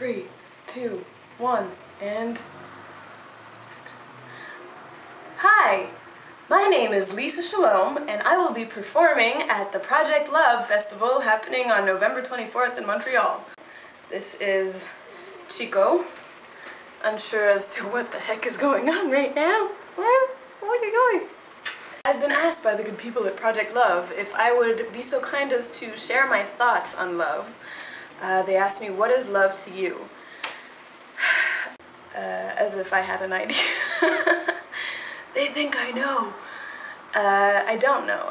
3, 2, 1, and... Hi! My name is Lisa Shalom, and I will be performing at the Project Love Festival happening on November 24th in Montreal. This is Chico, unsure as to what the heck is going on right now. Where are you going? I've been asked by the good people at Project Love if I would be so kind as to share my thoughts on love. They asked me, what is love to you? As if I had an idea. They think I know. I don't know,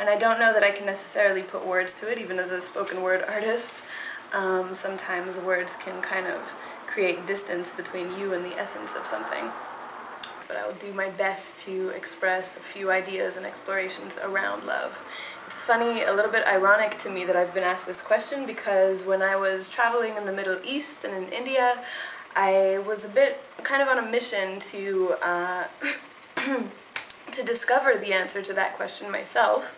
and I don't know that I can necessarily put words to it, even as a spoken word artist. Sometimes words can kind of create distance between you and the essence of something. But I will do my best to express a few ideas and explorations around love. It's funny, a little bit ironic to me that I've been asked this question, because when I was traveling in the Middle East and in India, I was a bit kind of on a mission to to discover the answer to that question myself.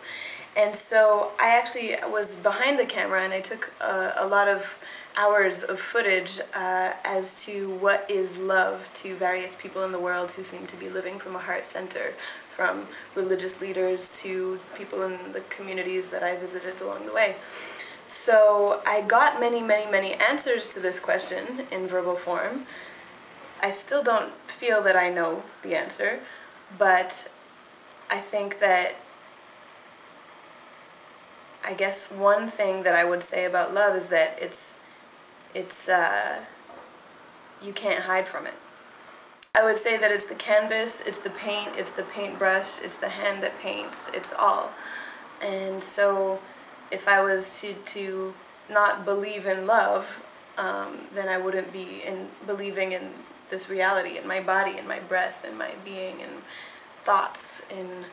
And so I actually was behind the camera, and I took a lot of hours of footage as to what is love to various people in the world who seem to be living from a heart center, from religious leaders to people in the communities that I visited along the way. So I got many answers to this question in verbal form. I still don't feel that I know the answer, but I think that I guess one thing that I would say about love is that it's you can't hide from it. I would say that it's the canvas, it's the paint, it's the paintbrush, it's the hand that paints, it's all. And so if I was to not believe in love, then I wouldn't be believing in this reality, in my body, in my breath, in my being, in thoughts, in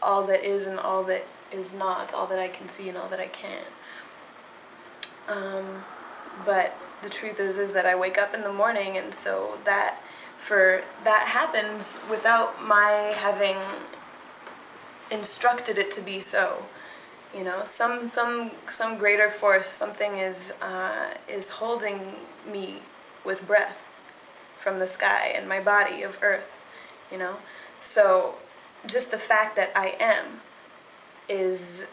all that is and all that is not, all that I can see and all that I can't. But the truth is that I wake up in the morning, and so that happens without my having instructed it to be so. You know, some greater force, something is holding me with breath from the sky and my body of earth. You know, so just the fact that I am is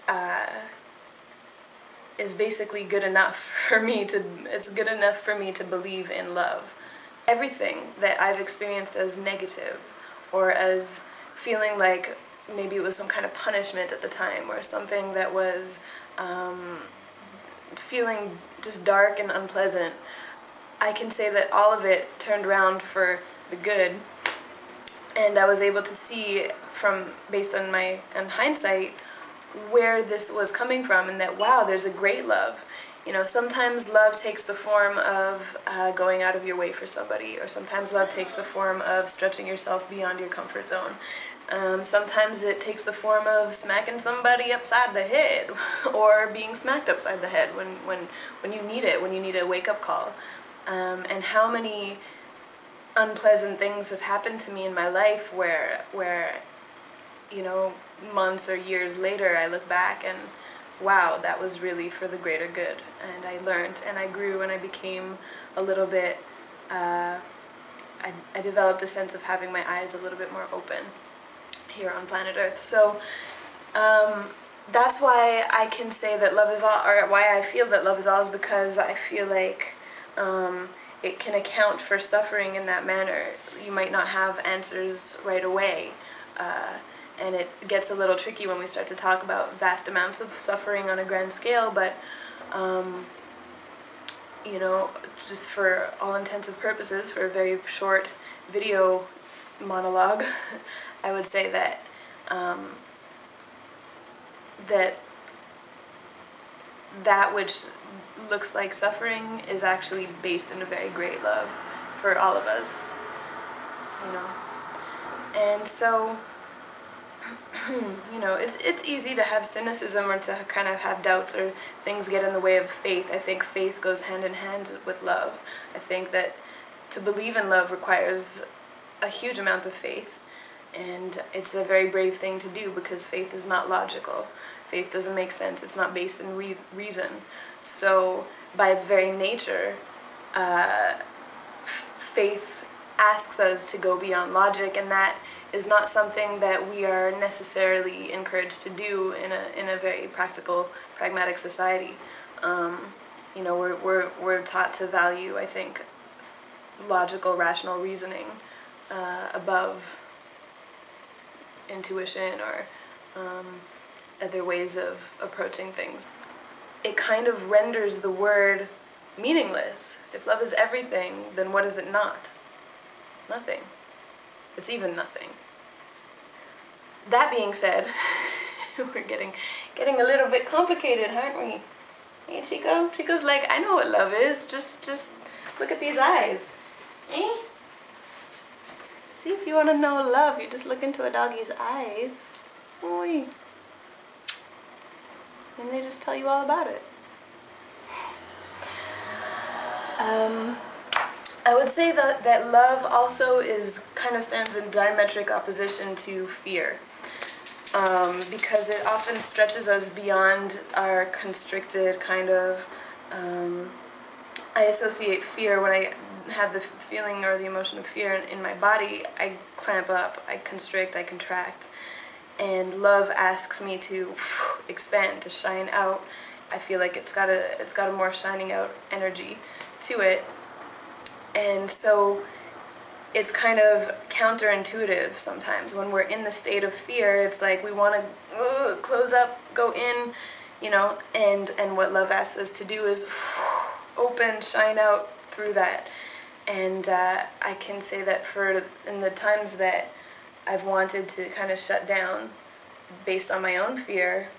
basically good enough for me to, it's good enough for me to believe in love. Everything that I've experienced as negative, or as feeling like maybe it was some kind of punishment at the time, or something that was feeling just dark and unpleasant, I can say that all of it turned around for the good. And I was able to see based on hindsight, where this was coming from, and that, wow, there's a great love. You know, sometimes love takes the form of going out of your way for somebody, or sometimes love takes the form of stretching yourself beyond your comfort zone. Sometimes it takes the form of smacking somebody upside the head, or being smacked upside the head when you need it, when you need a wake-up call. And how many unpleasant things have happened to me in my life where you know, months or years later I look back and, wow, that was really for the greater good, and I learned and I grew and I became a little bit, I developed a sense of having my eyes a little bit more open here on planet Earth. So that's why I can say that love is all, or why I feel that love is all, is because I feel like it can account for suffering in that manner. You might not have answers right away, and it gets a little tricky when we start to talk about vast amounts of suffering on a grand scale, but you know, just for all intents and purposes, for a very short video monologue, I would say that that which looks like suffering is actually based in a very great love for all of us, you know. And so, you know, it's easy to have cynicism, or to kind of have doubts, or things get in the way of faith. I think faith goes hand in hand with love. I think that to believe in love requires a huge amount of faith, and it's a very brave thing to do, because faith is not logical. Faith doesn't make sense. It's not based in reason. So by its very nature, faith asks us to go beyond logic, and that is not something that we are necessarily encouraged to do in a very practical, pragmatic society. You know, we're taught to value, I think, logical, rational reasoning above intuition or other ways of approaching things. It kind of renders the word meaningless. If love is everything, then what is it not? Nothing. It's even nothing. That being said, we're getting a little bit complicated, aren't we? Hey, Chico? Chico's like, I know what love is. Just look at these eyes. Eh? See, if you want to know love, you just look into a doggy's eyes. Oi. And they just tell you all about it. I would say that love also kind of stands in diametric opposition to fear, because it often stretches us beyond our constricted kind of. I associate fear when I have the feeling or the emotion of fear in my body. I clamp up, I constrict, I contract, and love asks me to expand, to shine out. I feel like it's got a more shining out energy to it. And so it's kind of counterintuitive sometimes. When we're in the state of fear, it's like we want to close up, go in, you know, and what love asks us to do is open, shine out through that. And I can say that in the times that I've wanted to kind of shut down based on my own fear,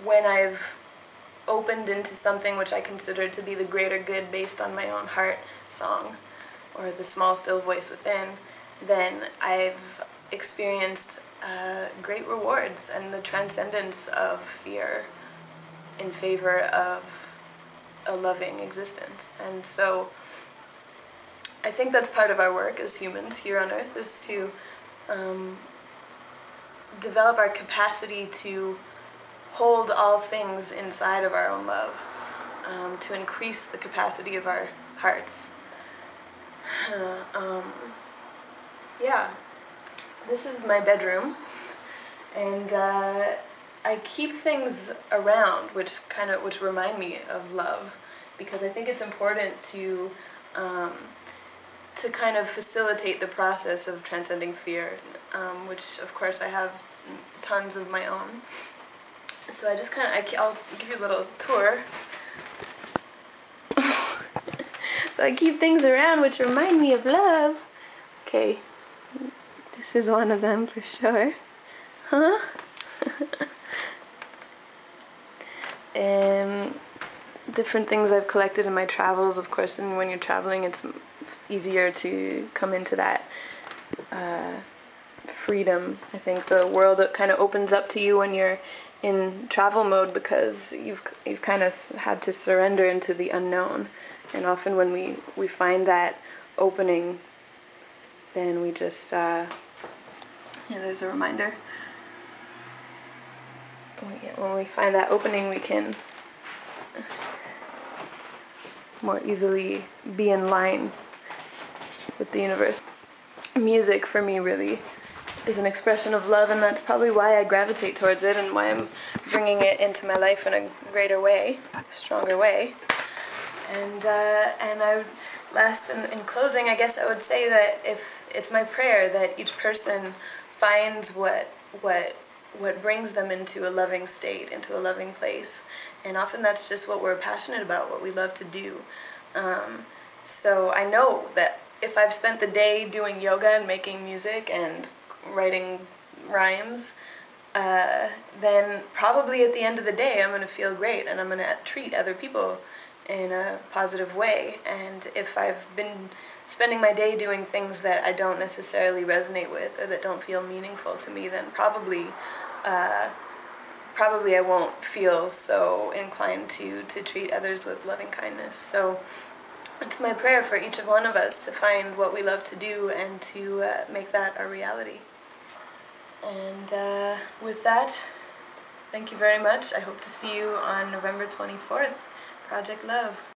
when I've opened into something which I consider to be the greater good based on my own heart song, or the small still voice within, then I've experienced great rewards and the transcendence of fear in favor of a loving existence. And so I think that's part of our work as humans here on earth, is to develop our capacity to hold all things inside of our own love, to increase the capacity of our hearts. Yeah, this is my bedroom, and I keep things around which remind me of love, because I think it's important to kind of facilitate the process of transcending fear, which of course I have tons of my own. So I just I'll give you a little tour. So I keep things around which remind me of love. Okay, this is one of them for sure. Huh? Different things I've collected in my travels, of course, and when you're traveling it's easier to come into that freedom. I think the world kind of opens up to you when you're in travel mode, because you've kind of had to surrender into the unknown. And often when we find that opening, then we just there's a reminder. When we find that opening, we can more easily be in line with the universe. Music for me really is an expression of love, and that's probably why I gravitate towards it and why I'm bringing it into my life in a greater way, stronger way. And in closing, I guess I would say that if it's my prayer that each person finds what brings them into a loving state, into a loving place. And often that's just what we're passionate about, what we love to do. So I know that if I've spent the day doing yoga and making music and writing rhymes, then probably at the end of the day I'm going to feel great, and I'm going to treat other people in a positive way. And if I've been spending my day doing things that I don't necessarily resonate with or that don't feel meaningful to me, then probably I won't feel so inclined to treat others with loving kindness. So it's my prayer for each of one of us to find what we love to do and to make that a reality. And with that, Thank you very much. I hope to see you on November 24th. Project Love.